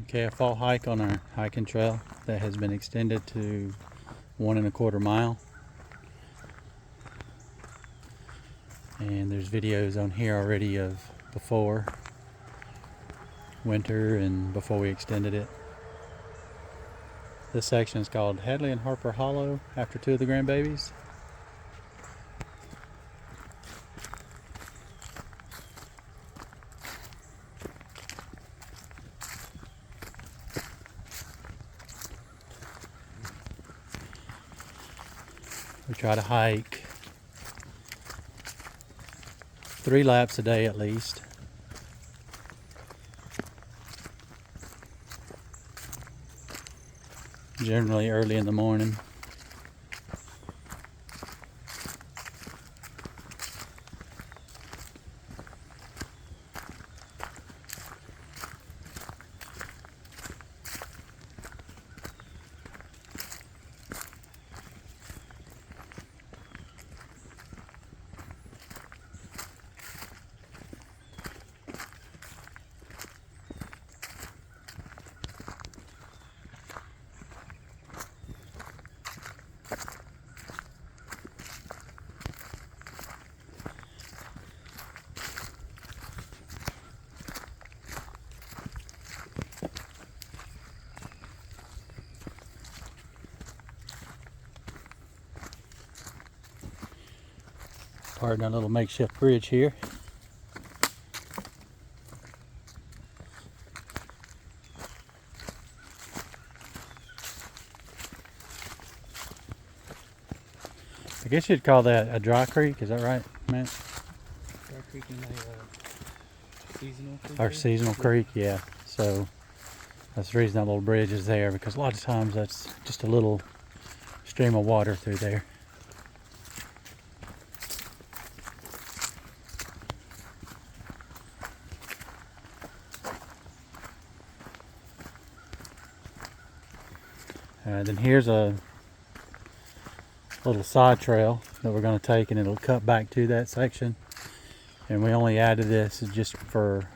Okay, a fall hike on our hiking trail that has been extended to 1¼ mile. And there's videos on here already of before winter and before we extended it. This section is called Hadley and Harper Hollow after two of the grandbabies. We try to hike 3 laps a day at least. Generally early in the morning. Pardon our little makeshift bridge here. I guess you'd call that a dry creek, is that right, Matt? Dry Creek and a seasonal creek. Our seasonal creek, yeah. So that's the reason that little bridge is there, because a lot of times that's just a little stream of water through there. Then here's a little side trail that we're going to take, and it'll cut back to that section. And we only added this just to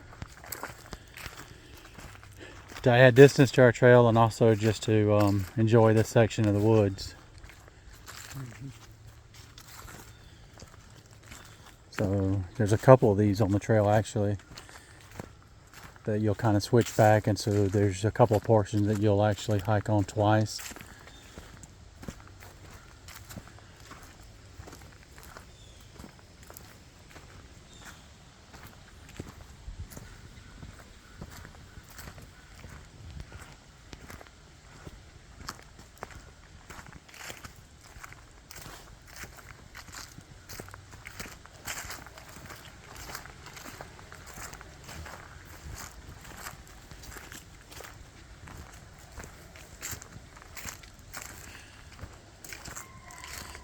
add distance to our trail, and also just to enjoy this section of the woods. So there's a couple of these on the trail actually that you'll kind of switch back, and so there's a couple of portions that you'll actually hike on twice.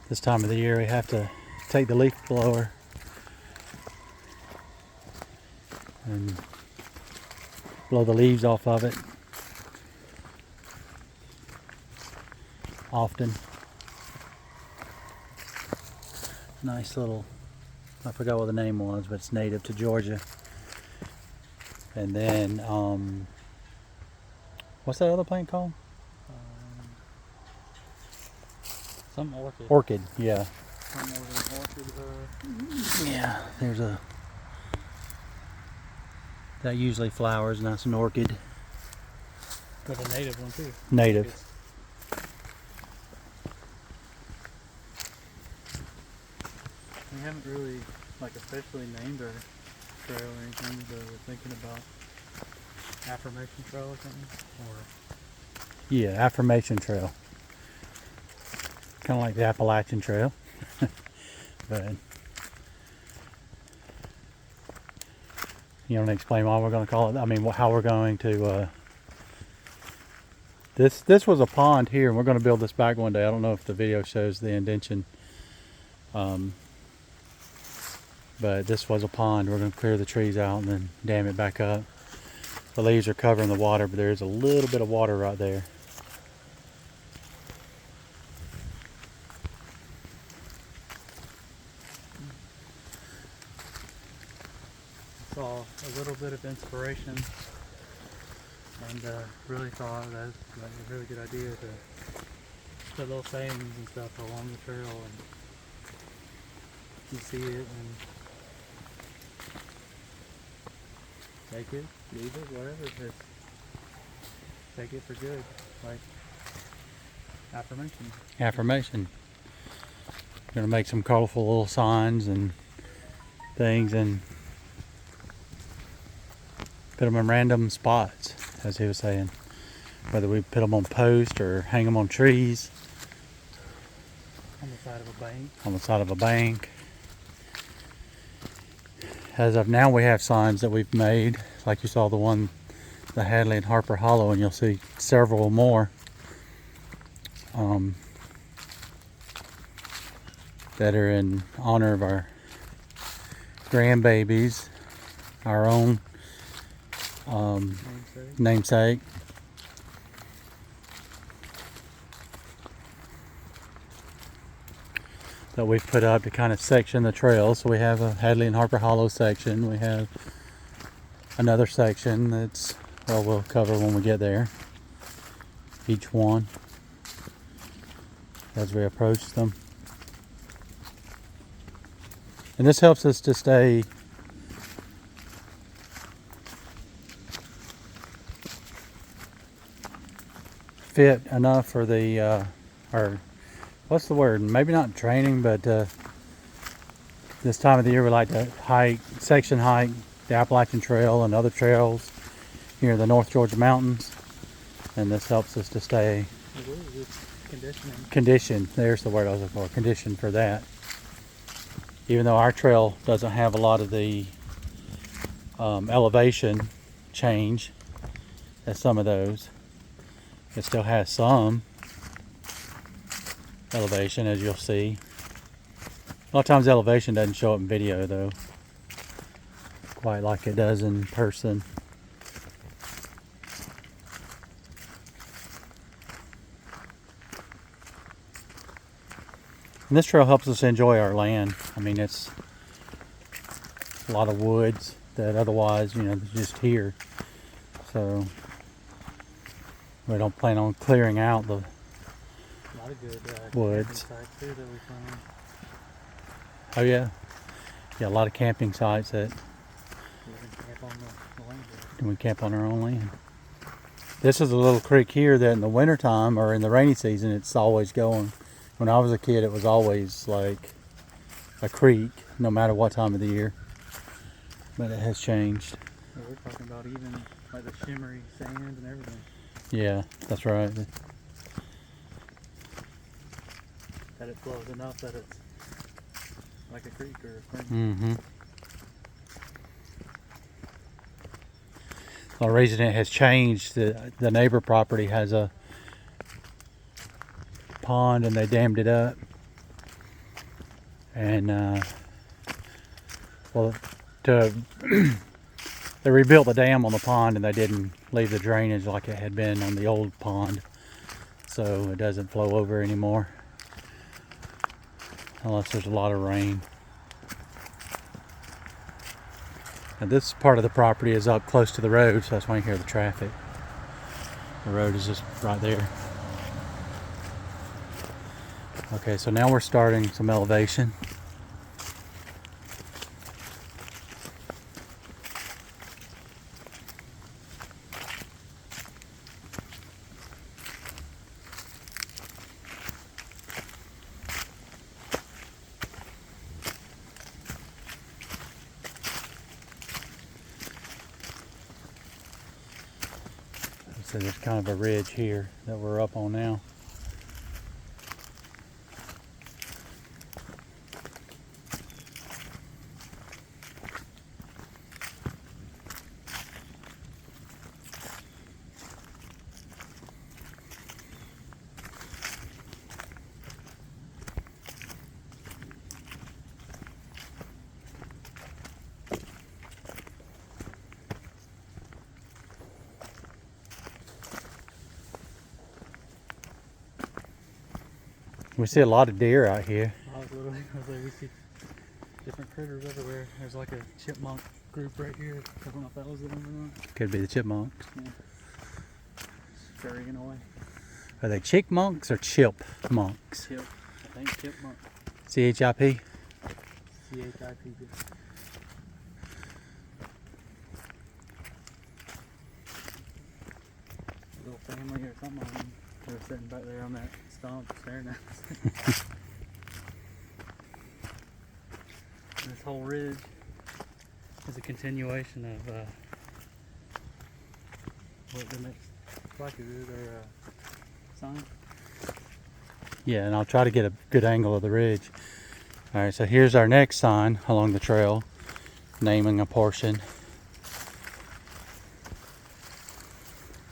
This time of the year we have to take the leaf blower and blow the leaves off of it often. Nice little, I forgot what the name was, but it's native to Georgia. And then, what's that other plant called? Some orchid. Orchid, yeah. Some orchid. Yeah, there's that usually flowers, and that's an orchid. But a native one too. Native. We haven't really officially named our trail or anything, but we're thinking about Affirmation Trail or something. Or Yeah, Affirmation Trail. Kind of like the Appalachian Trail. But you want to explain why we're going to call it, I mean, how we're going to, this was a pond here, and we're going to build this back one day. I don't know if the video shows the indention. But this was a pond. We're going to clear the trees out and then dam it back up. The leaves are covering the water, but there is a little bit of water right there. saw a little bit of inspiration and really thought that was like a really good idea to put little sayings and stuff along the trail, and you see it and take it, leave it, whatever. Just take it for good, like affirmation. Affirmation. Gonna make some colorful little signs and things and put them in random spots, as he was saying. Whether we put them on posts or hang them on trees, On the side of a bank. on the side of a bank. As of now, we have signs that we've made, like you saw the Hadley and Harper Hollow, and you'll see several more that are in honor of our grandbabies, our own namesake. That we've put up to kind of section the trail. So we have a Hadley and Harper Hollow section. We have another section that's, well, we'll cover when we get there. Each one as we approach them. And this helps us to stay fit enough for the, or what's the word? Maybe not training, but this time of the year we like to section hike the Appalachian Trail and other trails here in the North Georgia mountains. And this helps us to stay conditioned. There's the word I was looking for, conditioned for that. Even though our trail doesn't have a lot of the elevation change as some of those, it still has some elevation, as you'll see. A lot of times elevation doesn't show up in video though, quite like it does in person. And this trail helps us enjoy our land. I mean, it's a lot of woods that otherwise, just here. So we don't plan on clearing out the A lot of good woods. camping sites too that we found. Oh yeah, a lot of camping sites that We can camp on the land. we camp on our own land. This is a little creek here that in the wintertime or in the rainy season, it's always going. When I was a kid, it was always like a creek, no matter what time of the year. But it has changed. Yeah, we're talking about even like the shimmery sands and everything. Yeah, that's right. That it flows enough that it's like a creek or a spring. Mm-hmm. The reason it has changed, the neighbor property has a pond and they dammed it up. And they rebuilt the dam on the pond and they didn't leave the drainage like it had been on the old pond, so it doesn't flow over anymore unless there's a lot of rain. And this part of the property is up close to the road, so that's why you hear the traffic. The road is just right there. Okay, so now we're starting some elevation. So there's kind of a ridge here that we're up on now. We see a lot of deer out here. I was like, we see different critters everywhere. There's like a chipmunk group right here. I don't know if that was the one or not. Could be the chipmunks. Yeah. Oreganoid. Are they chickmunks or chipmunks? Chip. I think chipmunk. CHIP? CHIPD. Little family or something. I mean, they were sitting back there on that stump staring at us. This whole ridge is a continuation of what the next placard is, or sign. Yeah, and I'll try to get a good angle of the ridge. All right, so here's our next sign along the trail, naming a portion.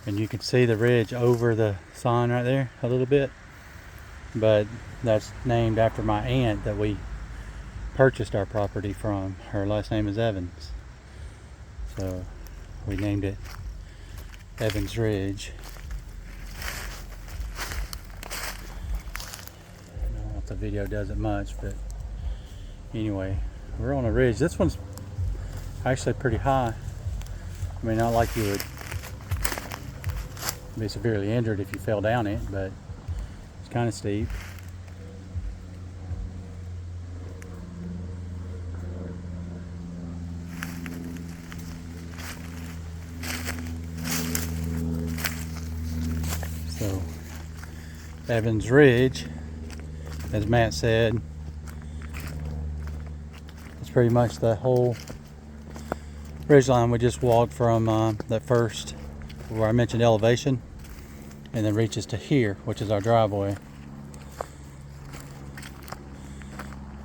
And you can see the ridge over the sign right there a little bit. But that's named after my aunt that we purchased our property from. Her last name is Evans. So we named it Evans Ridge. I don't know if the video does it much, but anyway, we're on a ridge. This one's actually pretty high. I mean, not like you would be severely injured if you fell down it, but it's kind of steep. So Evans Ridge, as Matt said, it's pretty much the whole ridge line we just walked from, that first where I mentioned elevation, and then reaches to here, which is our driveway.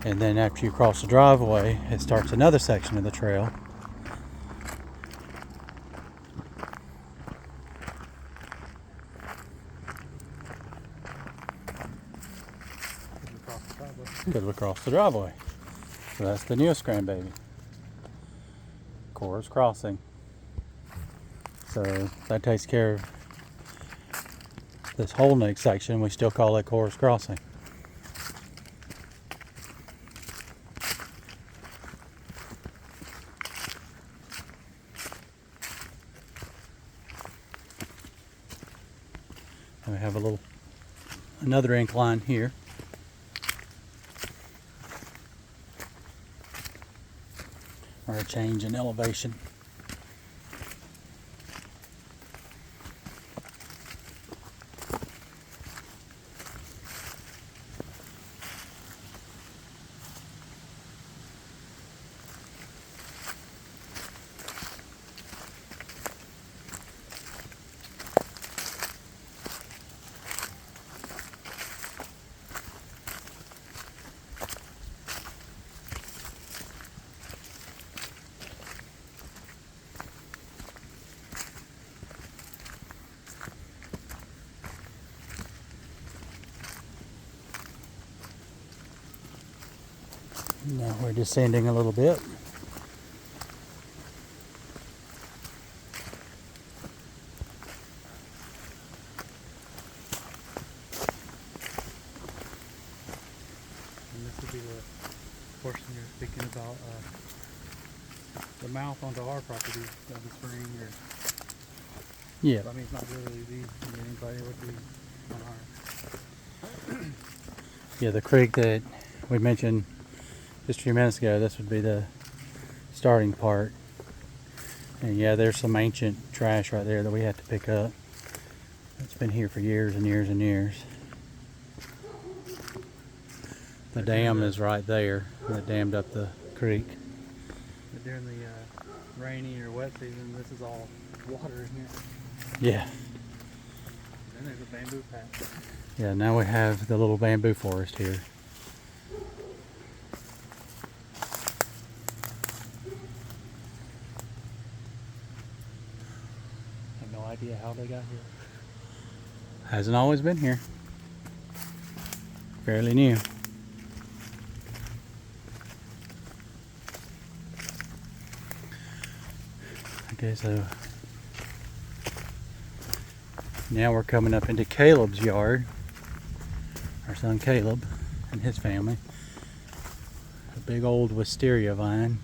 And then after you cross the driveway, it starts another section of the trail. Because we crossed the driveway. So that's the newest grandbaby. Cora's Crossing. So that takes care of this whole next section. We still call it Cora's Crossing. And we have another incline here. Or a change in elevation. Now we're descending a little bit. And this would be the portion you're speaking about, the mouth onto our property of the spring, or Yeah. I mean, it's not really these, anybody would be on our. Yeah, the creek that we mentioned just a few minutes ago, this would be the starting part. And yeah, there's some ancient trash right there that we have to pick up. It's been here for years and years and years. The dam is right there that dammed up the creek. But during the rainy or wet season, this is all water in here. Yeah. Then there's a bamboo patch. Yeah, now we have the little bamboo forest here. I have no idea how they got here. Hasn't always been here. Fairly new. Okay, so now we're coming up into Caleb's yard. Our son Caleb and his family. A big old wisteria vine.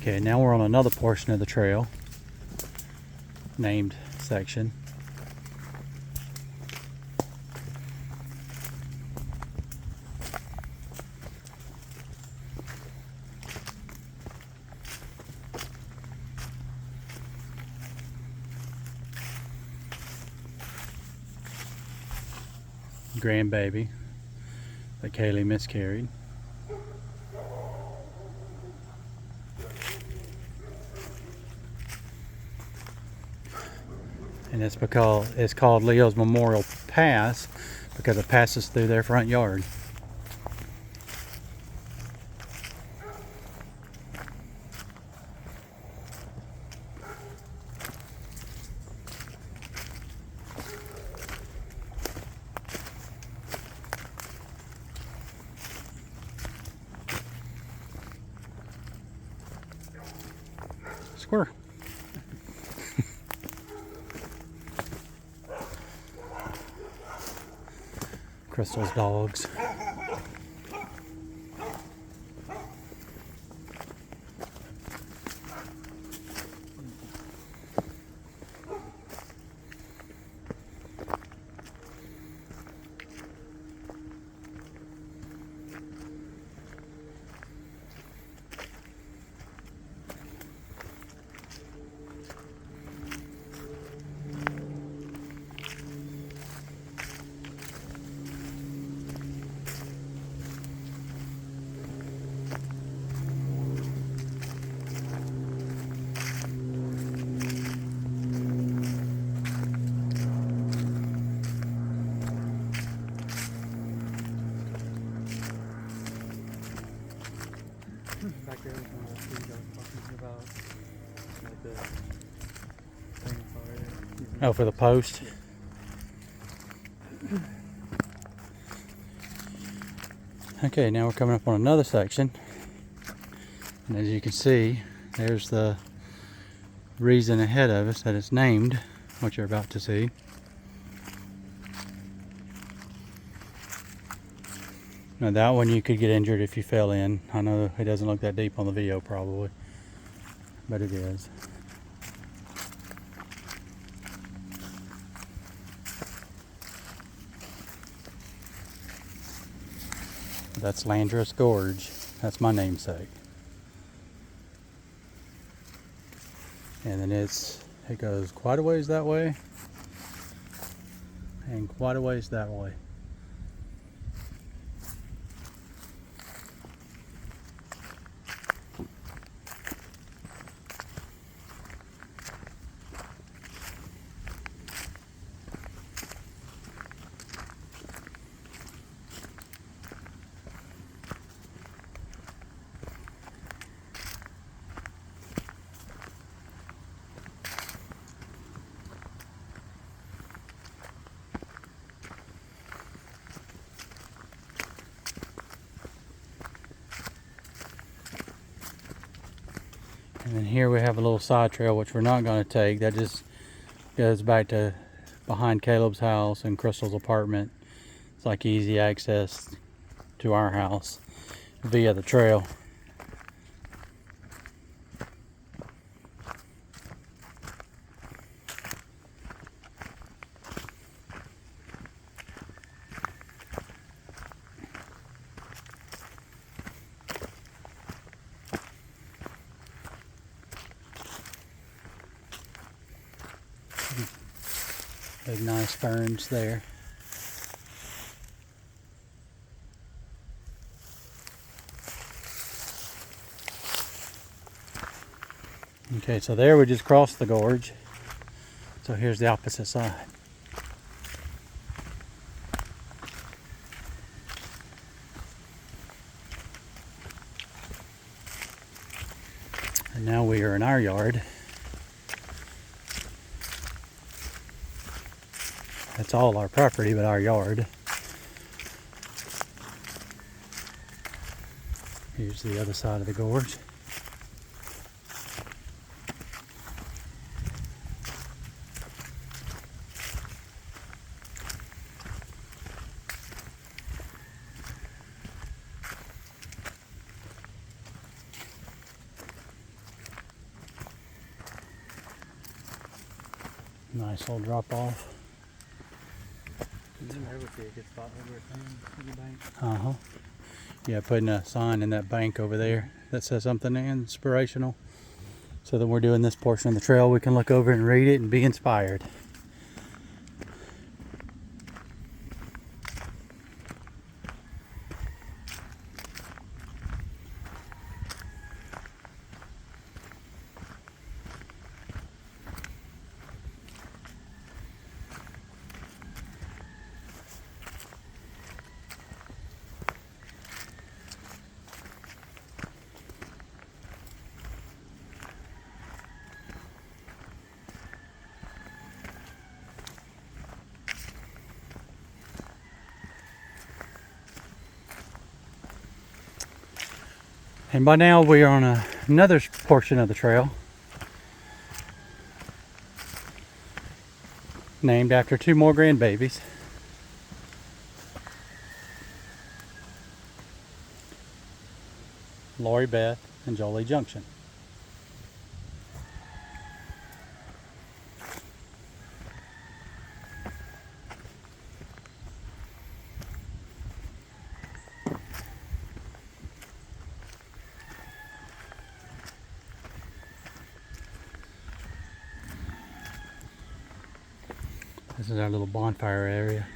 Okay, now we're on another portion of the trail, named section. Grandbaby that Kaylee miscarried. And it's because it's called Leo's Memorial Pass because it passes through their front yard. Squirrel. Crystal's dogs. Back there was one of the trees I was talking about, like the thing fire. Oh, for the post. Okay, now we're coming up on another section. And as you can see, there's the reason ahead of us that it's named, what you're about to see. Now that one you could get injured if you fell in. I know it doesn't look that deep on the video probably, but it is. That's Landress Gorge. That's my namesake. And then it goes quite a ways that way and quite a ways that way. And then here we have a little side trail which we're not going to take. That just goes back to behind Caleb's house and Crystal's apartment. It's like easy access to our house via the trail. Big nice ferns there. Okay, so there we just crossed the gorge. So here's the opposite side. And now we are in our yard. That's all our property, but our yard. Here's the other side of the gorge. Nice little drop off. You never see a good spot over at the bank. Uh-huh. Yeah, putting a sign in that bank over there that says something inspirational. So that we're doing this portion of the trail, we can look over and read it and be inspired. And by now we are on another portion of the trail named after two more grandbabies. Lori Beth and Jolie Junction. This is our little bonfire area.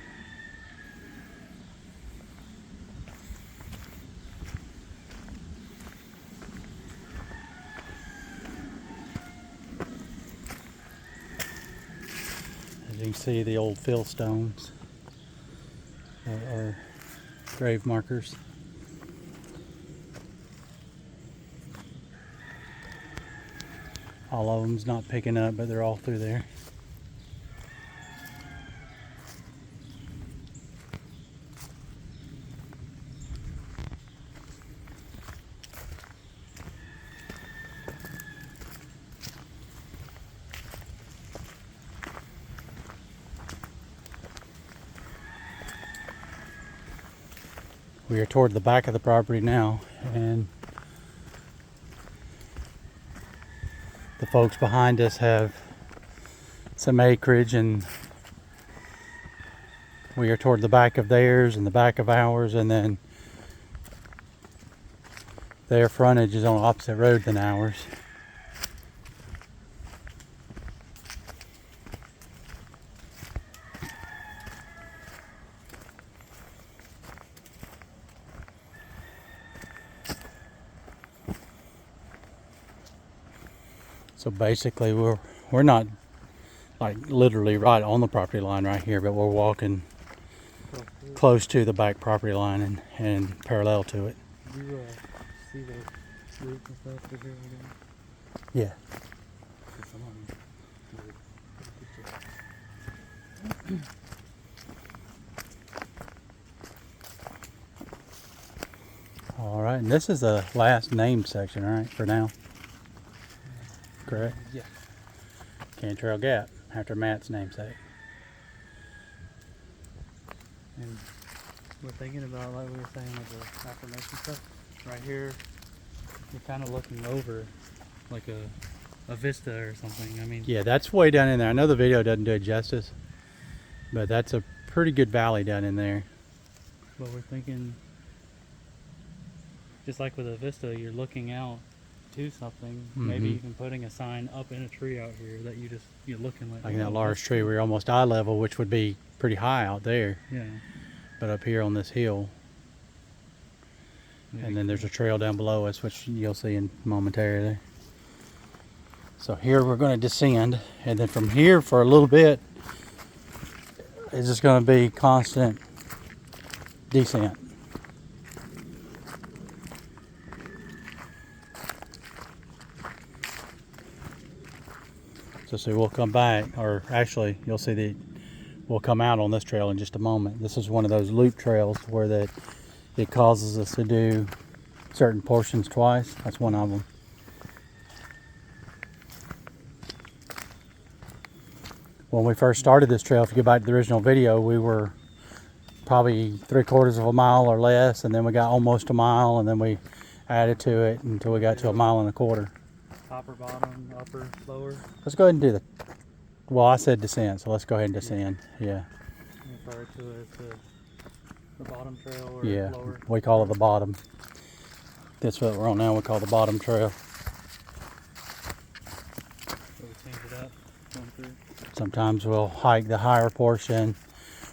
As you can see, the old fill stones are grave markers. All of them's not picking up, but they're all through there. We are toward the back of the property now, and the folks behind us have some acreage, and we are toward the back of theirs and the back of ours, and then their frontage is on the opposite road than ours. So basically we're not like literally right on the property line right here, but we're walking close to the back property line and parallel to it. You see those roots and stuff through here again? Yeah. Some of them. All right, and this is the last named section, right, for now? Correct? Yeah. Cantrell Gap, after Matt's namesake. And we're thinking about, like we were saying with the affirmation stuff, right here, you're kind of looking over like a vista or something. I mean, Yeah, that's way down in there. I know the video doesn't do it justice, but that's a pretty good valley down in there. but we're thinking, just like with a vista, you're looking out to something. Maybe Mhm. even putting a sign up in a tree out here that you're looking like. Like in oh, that large this- tree, we're almost eye level, which would be pretty high out there. Yeah. But up here on this hill, and then there's a trail down below us, which you'll see in momentarily. So here we're going to descend, and then from here for a little bit, it's just going to be constant descent. So see, we'll come back, or actually, you'll see we'll come out on this trail in just a moment. This is one of those loop trails where it causes us to do certain portions twice. That's one of them. When we first started this trail, if you go back to the original video, we were probably 3/4 of a mile or less, and then we got almost a mile, and then we added to it until we got to 1.25 miles. Top or bottom, upper, lower. Let's go ahead and do the Well, I said descend, so let's go ahead and descend. Yeah. Refer to it as the bottom trail or Yeah. lower. We call it the bottom. That's what we're on now. We call the bottom trail. So we change it up going through. Sometimes we'll hike the higher portion,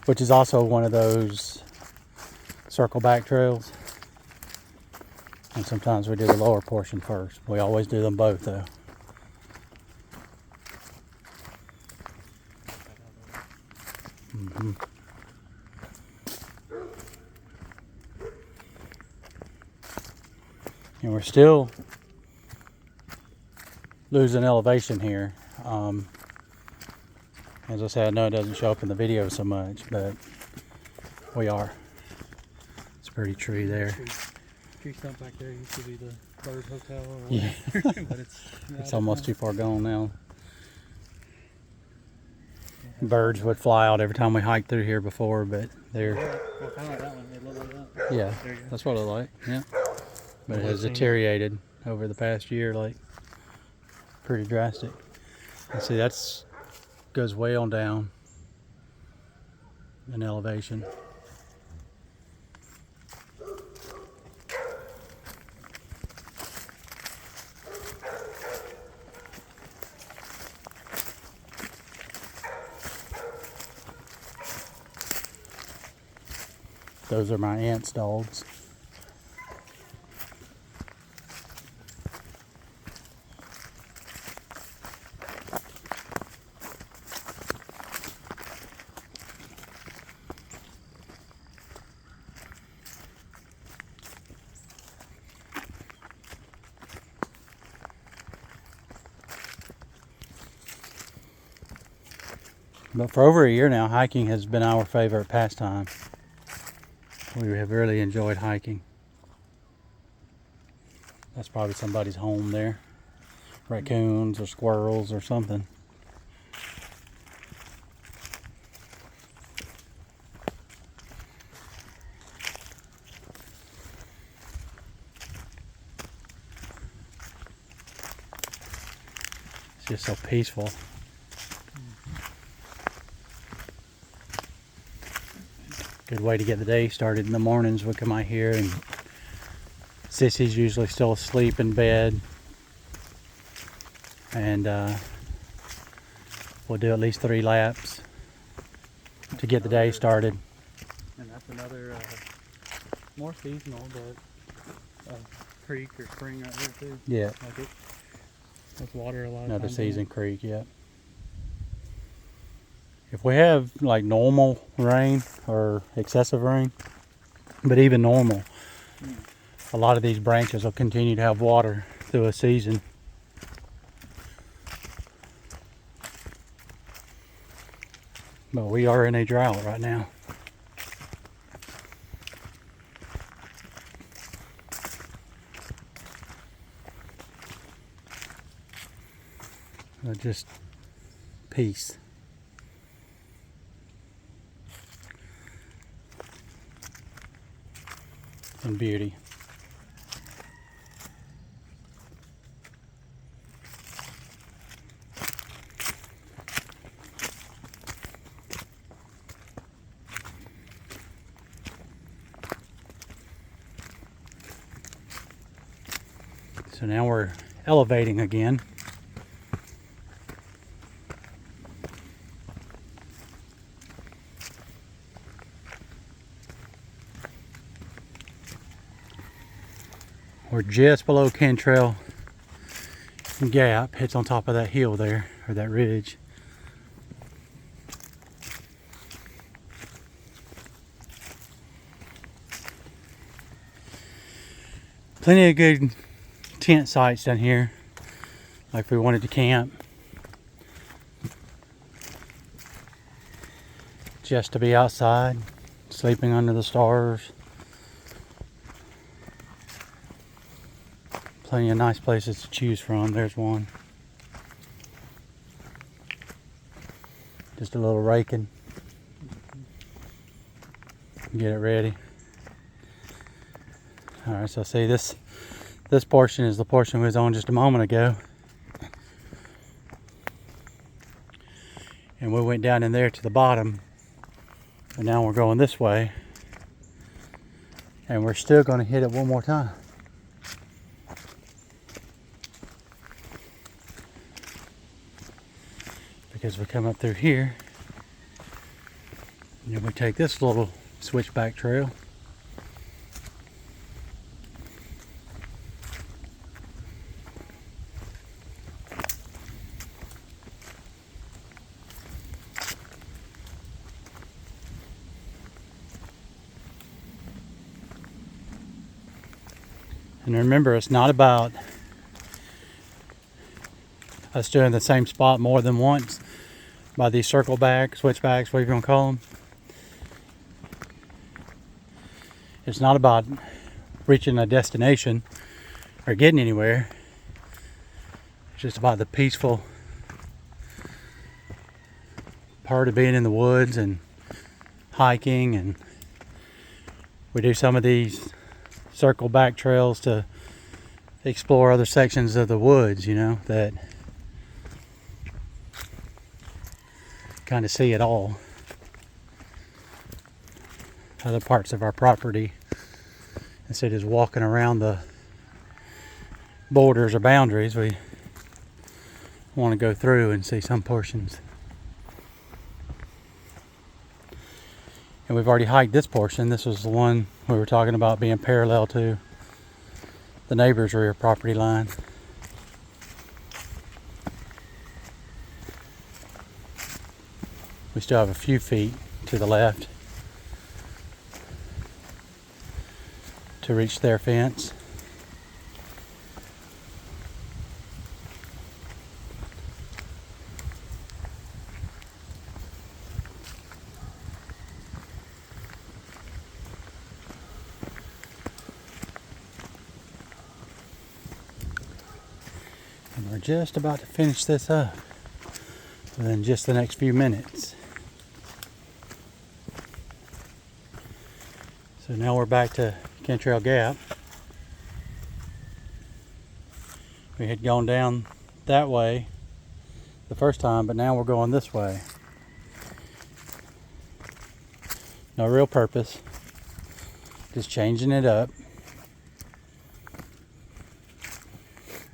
which is also one of those circle back trails. And sometimes we do the lower portion first. We always do them both though. Mm-hmm. And we're still losing elevation here. As I said, I know it doesn't show up in the video so much, but we are. It's a pretty tree there. Tree stump back there used to be the Bird Hotel or Yeah. whatever. But It's almost too far gone now. Birds would fly out every time we hiked through here before, but they're, Well, kind of like that one. It looked like that. yeah, There you go. that's what I like, yeah. But it Well, has seen it. deteriorated over the past year, like pretty drastic. And see, that's goes way on down in elevation. Those are my aunt's dogs. But for over a year now, hiking has been our favorite pastime. We have really enjoyed hiking. That's probably somebody's home there. Raccoons or squirrels or something. It's just so peaceful. Good way to get the day started in the mornings. We come out here and Sissy's usually still asleep in bed. And we'll do at least 3 laps to get the day started. And that's another more seasonal, but creek or spring right there too. Yeah, Like it with water a lot of another times in it. season creek, yeah. If we have like normal rain or excessive rain, but even normal, a lot of these branches will continue to have water through a season. But we are in a drought right now. Just peace. And beauty. So now we're elevating again. We're just below Cantrell Gap. It's on top of that hill there, or that ridge. Plenty of good tent sites down here, like if we wanted to camp. Just to be outside, sleeping under the stars. Plenty of nice places to choose from. There's one. Just a little raking. Get it ready. Alright, so see this portion is the portion we was on just a moment ago. And we went down in there to the bottom, and now we're going this way, and we're still going to hit it one more time. Because we come up through here, and then we take this little switchback trail. And remember, it's not about us doing the same spot more than once by these circle back, switchbacks, whatever you want to call them. It's not about reaching a destination or getting anywhere. It's just about the peaceful part of being in the woods and hiking. And we do some of these circle back trails to explore other sections of the woods, you know, that kind of see it all. Other parts of our property, instead of just walking around the borders or boundaries, we want to go through and see some portions. And we've already hiked this portion. This was the one we were talking about being parallel to the neighbor's rear property line. We still have a few feet to the left to reach their fence. And we're just about to finish this up within just the next few minutes. So now we're back to Cantrell Gap. We had gone down that way the first time, but now we're going this way. No real purpose, just changing it up.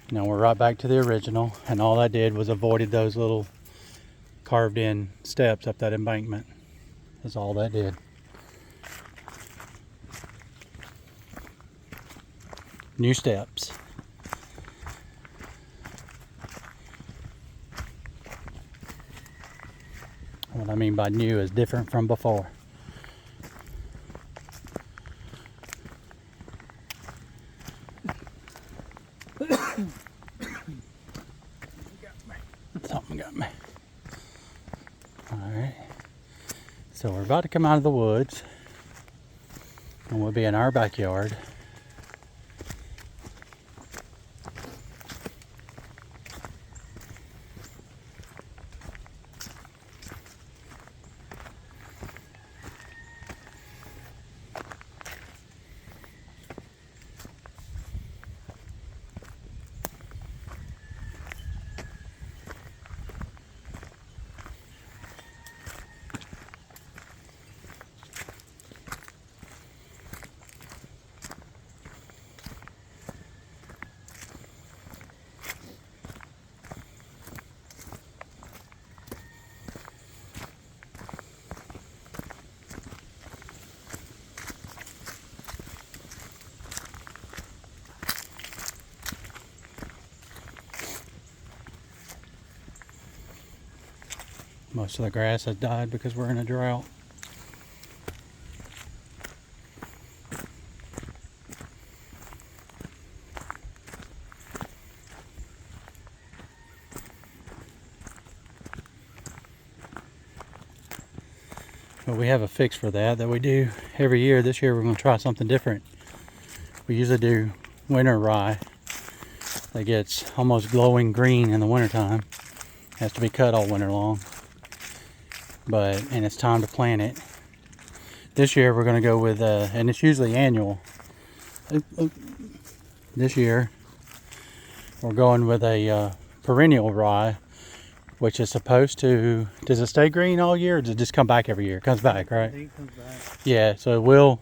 Now we're right back to the original, and all I did was avoided those little carved in steps up that embankment. That's all that did. New steps. What I mean by new is different from before. Something got me. Alright. So we're about to come out of the woods, and we'll be in our backyard. Most of the grass has died because we're in a drought. But we have a fix for that we do every year. This year we're going to try something different. We usually do winter rye that gets almost glowing green in the wintertime. Has to be cut all winter long. And it's time to plant it. This year we're going to go with, and it's usually annual. This year we're going with a perennial rye which is supposed to, does it stay green all year or does it just come back every year? It comes back, I right? think it comes back. Yeah, so it will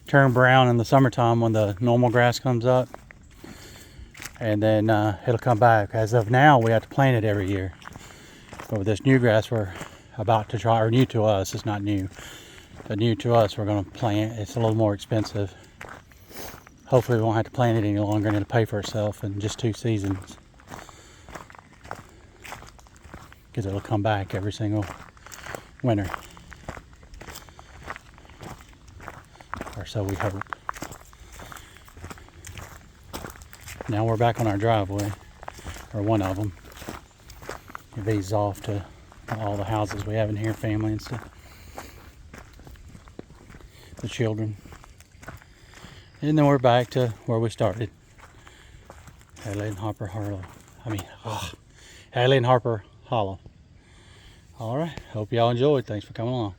turn brown in the summertime when the normal grass comes up. And then it'll come back. As of now, we have to plant it every year. But with this new grass we're about to try, or new to us, it's not new, but new to us, we're going to plant. It's a little more expensive. Hopefully we won't have to plant it any longer and it'll pay for itself in just 2 seasons. Because it'll come back every single winter. Or so we hope. Now we're back on our driveway, or one of them. It leads off to all the houses we have in here, family and stuff. The children. And then we're back to where we started. Hadley and Harper Hollow. Hadley and Harper Hollow. Alright, hope y'all enjoyed. Thanks for coming along.